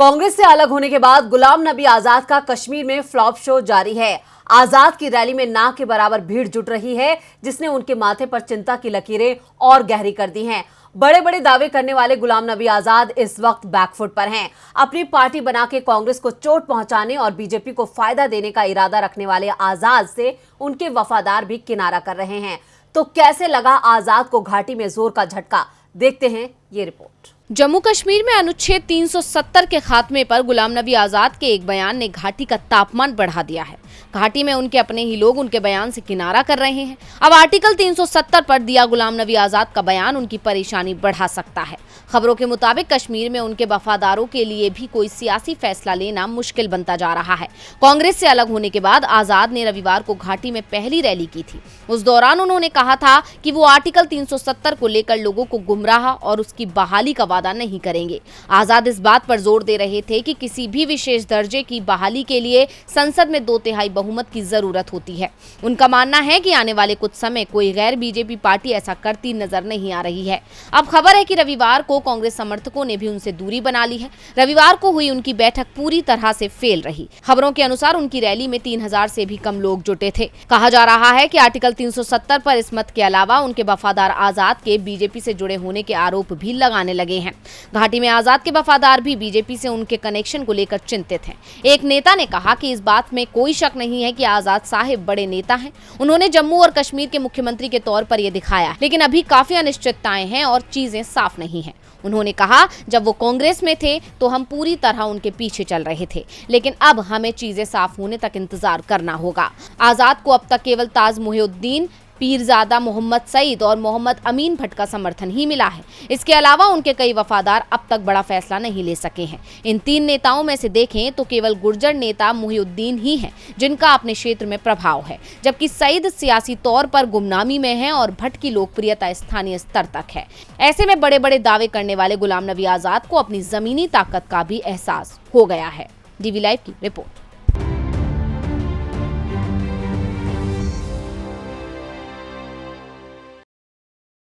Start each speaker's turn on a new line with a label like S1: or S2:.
S1: कांग्रेस से अलग होने के बाद गुलाम नबी आजाद का कश्मीर में फ्लॉप शो जारी है। आजाद की रैली में ना के बराबर भीड़ जुट रही है, जिसने उनके माथे पर चिंता की लकीरें और गहरी कर दी हैं। बड़े बड़े दावे करने वाले गुलाम नबी आजाद इस वक्त बैकफुट पर हैं। अपनी पार्टी बना के कांग्रेस को चोट पहुंचाने और बीजेपी को फायदा देने का इरादा रखने वाले आजाद से उनके वफादार भी किनारा कर रहे हैं। तो कैसे लगा आजाद को घाटी में जोर का झटका, देखते हैं ये रिपोर्ट।
S2: जम्मू कश्मीर में अनुच्छेद 370 के खात्मे पर गुलाम नबी आजाद के एक बयान ने घाटी का तापमान बढ़ा दिया है। घाटी में उनके अपने ही लोग उनके बयान से किनारा कर रहे हैं। अब आर्टिकल 370 पर दिया गुलाम नबी आजाद का बयान उनकी परेशानी बढ़ा सकता है। खबरों के मुताबिक कश्मीर में उनके वफादारों के लिए भी कोई सियासी फैसला लेना मुश्किल बनता जा रहा है। कांग्रेस से अलग होने के बाद आजाद ने रविवार को घाटी में पहली रैली की थी। उस दौरान उन्होंने कहा था कि वो आर्टिकल 370 को लेकर लोगों को गुमराह और उसकी बहाली का वादा नहीं करेंगे। आजाद इस बात पर जोर दे रहे थे कि किसी भी विशेष दर्जे की बहाली के लिए संसद में 2/3 बहुमत की जरूरत होती है। उनका मानना है कि आने वाले कुछ समय कोई गैर बीजेपी पार्टी ऐसा करती नजर नहीं आ रही है। अब खबर है कि रविवार को कांग्रेस समर्थकों ने भी उनसे दूरी बना ली है। रविवार को हुई उनकी बैठक पूरी तरह से फेल रही। खबरों के अनुसार उनकी रैली में 3000 से भी कम लोग जुटे थे। कहा जा रहा है कि आर्टिकल 370 पर इस मत के अलावा उनके वफादार आजाद के बीजेपी से जुड़े होने के आरोप भी लगाने लगे हैं। घाटी में आजाद के वफादार भी बीजेपी से उनके कनेक्शन को लेकर चिंतित हैं। एक नेता ने कहा कि इस बात में कोई शक नहीं है कि आजाद साहिब बड़े नेता हैं। उन्होंने जम्मू और कश्मीर के मुख्यमंत्री के तौर पर यह दिखाया, लेकिन अभी काफी अनिश्चितताएं हैं और चीजें साफ नहीं हैं। उन्होंने कहा, जब वो कांग्रेस में थे तो हम पूरी तरह उनके पीछे चल रहे थे, लेकिन अब हमें चीजें साफ होने तक इंतजार करना होगा। आजाद को अब तक केवल ताज मुहिउद्दीन, पीरजादा मोहम्मद सईद और मोहम्मद अमीन भट्ट का समर्थन ही मिला है। इसके अलावा उनके कई वफादार अब तक बड़ा फैसला नहीं ले सके हैं। इन 3 नेताओं में से देखें तो केवल गुर्जर नेता मुहिउद्दीन ही हैं जिनका अपने क्षेत्र में प्रभाव है, जबकि सईद सियासी तौर पर गुमनामी में है और भट्ट की लोकप्रियता स्थानीय स्तर तक है। ऐसे में बड़े बड़े दावे करने वाले गुलाम नबी आजाद को अपनी जमीनी ताकत का भी एहसास हो गया है। डीवी लाइव की रिपोर्ट।